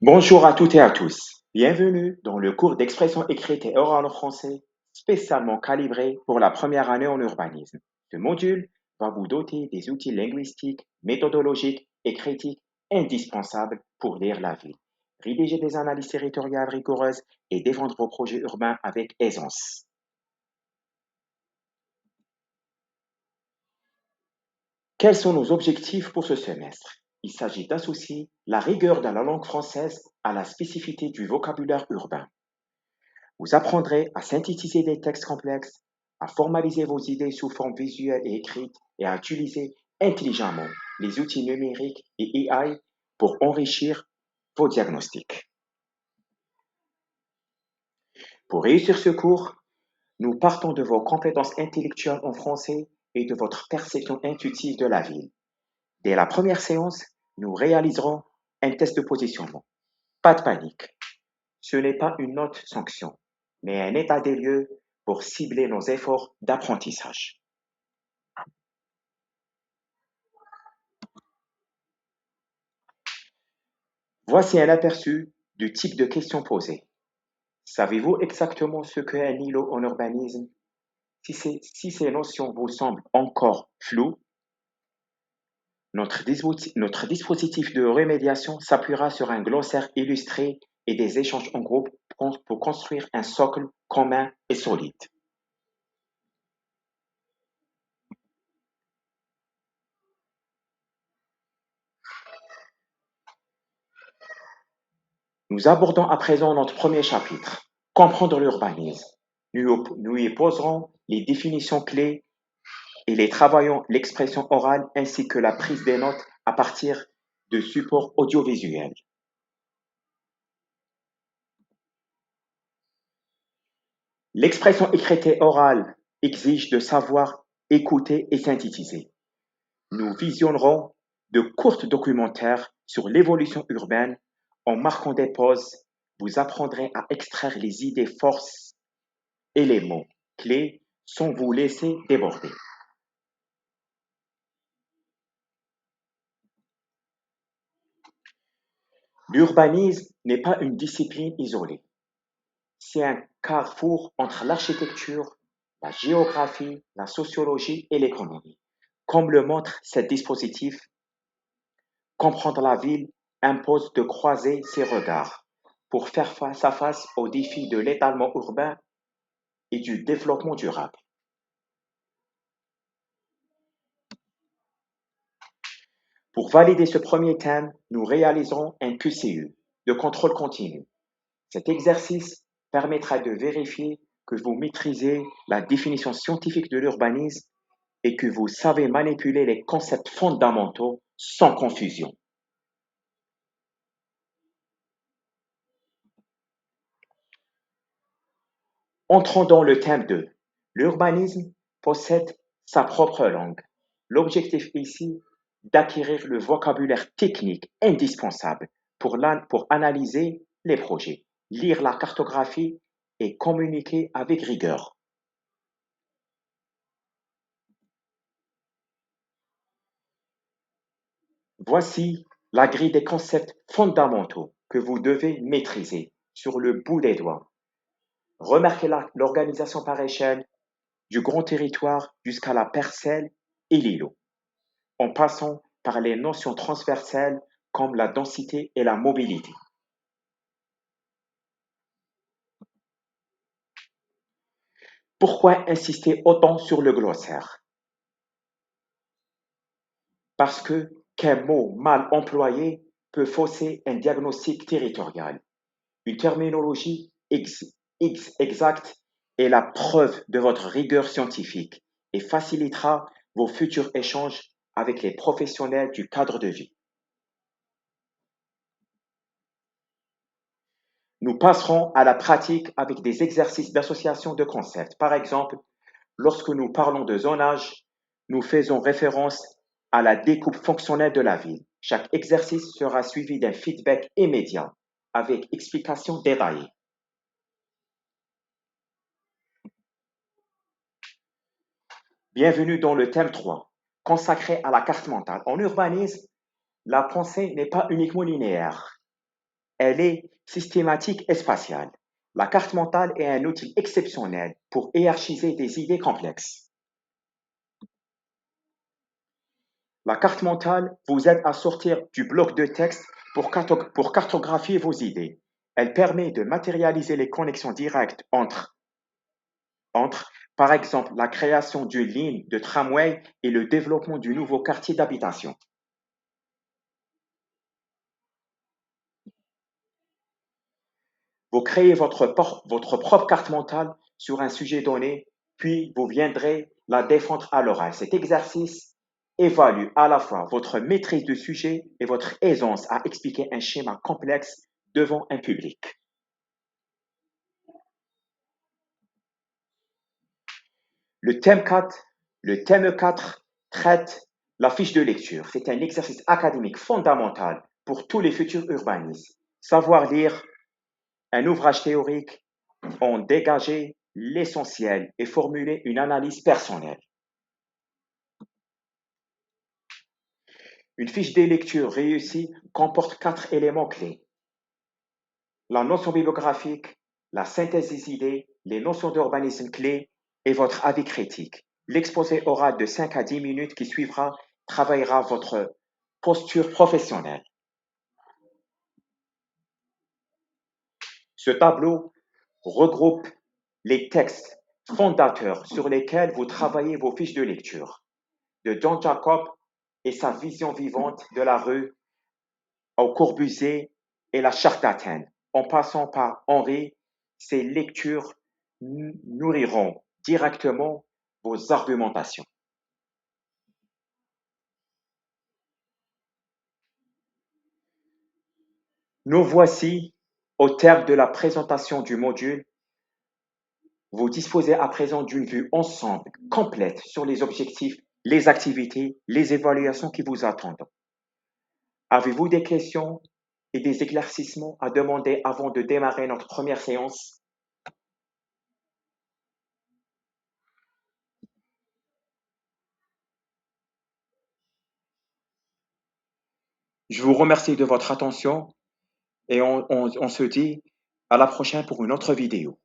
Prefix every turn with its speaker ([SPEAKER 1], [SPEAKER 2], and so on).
[SPEAKER 1] Bonjour à toutes et à tous. Bienvenue dans le cours d'expression écrite et orale en français, spécialement calibré pour la première année en urbanisme. Ce module va vous doter des outils linguistiques, méthodologiques et critiques indispensables pour lire la ville, rédiger des analyses territoriales rigoureuses et défendre vos projets urbains avec aisance. Quels sont nos objectifs pour ce semestre? Il s'agit d'associer la rigueur de la langue française à la spécificité du vocabulaire urbain. Vous apprendrez à synthétiser des textes complexes, à formaliser vos idées sous forme visuelle et écrite et à utiliser intelligemment les outils numériques et AI pour enrichir vos diagnostics. Pour réussir ce cours, nous partons de vos compétences intellectuelles en français et de votre perception intuitive de la ville. Dès la première séance, nous réaliserons un test de positionnement. Pas de panique. Ce n'est pas une note sanction, mais un état des lieux pour cibler nos efforts d'apprentissage. Voici un aperçu du type de questions posées. Savez-vous exactement ce qu'est un îlot en urbanisme? Si ces notions vous semblent encore floues, notre dispositif de remédiation s'appuiera sur un glossaire illustré et des échanges en groupe pour construire un socle commun et solide. Nous abordons à présent notre premier chapitre, comprendre l'urbanisme. Nous y poserons les définitions clés et les travaillons l'expression orale ainsi que la prise des notes à partir de supports audiovisuels. L'expression écrite et orale exige de savoir écouter et synthétiser. Nous visionnerons de courts documentaires sur l'évolution urbaine. En marquant des pauses, vous apprendrez à extraire les idées forces et les mots clés sans vous laisser déborder. L'urbanisme n'est pas une discipline isolée. C'est un carrefour entre l'architecture, la géographie, la sociologie et l'économie. Comme le montre ce dispositif, comprendre la ville impose de croiser ses regards pour faire face à face aux défis de l'étalement urbain et du développement durable. Pour valider ce premier thème, nous réaliserons un QCU de contrôle continu. Cet exercice permettra de vérifier que vous maîtrisez la définition scientifique de l'urbanisme et que vous savez manipuler les concepts fondamentaux sans confusion. Entrons dans le thème 2. L'urbanisme possède sa propre langue. L'objectif ici, d'acquérir le vocabulaire technique indispensable pour analyser les projets, lire la cartographie et communiquer avec rigueur. Voici la grille des concepts fondamentaux que vous devez maîtriser sur le bout des doigts. Remarquez l'organisation par échelle du grand territoire jusqu'à la parcelle et l'îlot, en passant par les notions transversales comme la densité et la mobilité. Pourquoi insister autant sur le glossaire? Parce qu'un mot mal employé peut fausser un diagnostic territorial. Une terminologie exacte est la preuve de votre rigueur scientifique et facilitera vos futurs échanges avec les professionnels du cadre de vie. Nous passerons à la pratique avec des exercices d'association de concepts. Par exemple, lorsque nous parlons de zonage, nous faisons référence à la découpe fonctionnelle de la ville. Chaque exercice sera suivi d'un feedback immédiat avec explication détaillée. Bienvenue dans le thème 3, consacré à la carte mentale. En urbanisme, la pensée n'est pas uniquement linéaire. Elle est systématique et spatiale. La carte mentale est un outil exceptionnel pour hiérarchiser des idées complexes. La carte mentale vous aide à sortir du bloc de texte pour cartographier vos idées. Elle permet de matérialiser les connexions directes entre, par exemple, la création d'une ligne de tramway et le développement du nouveau quartier d'habitation. Vous créez votre propre carte mentale sur un sujet donné, puis vous viendrez la défendre à l'oral. Cet exercice évalue à la fois votre maîtrise du sujet et votre aisance à expliquer un schéma complexe devant un public. Le thème 4, le thème 4 traite la fiche de lecture. C'est un exercice académique fondamental pour tous les futurs urbanistes. Savoir lire un ouvrage théorique, en dégager l'essentiel et formuler une analyse personnelle. Une fiche de lecture réussie comporte 4 éléments clés: la notion bibliographique, la synthèse des idées, les notions d'urbanisme clés et votre avis critique. L'exposé oral de 5 à 10 minutes qui suivra travaillera votre posture professionnelle. Ce tableau regroupe les textes fondateurs sur lesquels vous travaillez vos fiches de lecture, de John Jacob et sa vision vivante de la rue au Corbusier et la Charte d'Athènes, en passant par Henri. Ces lectures nourriront directement vos argumentations. Nous voici au terme de la présentation du module. Vous disposez à présent d'une vue ensemble complète sur les objectifs, les activités, les évaluations qui vous attendent. Avez-vous des questions et des éclaircissements à demander avant de démarrer notre première séance? Je vous remercie de votre attention et on se dit à la prochaine pour une autre vidéo.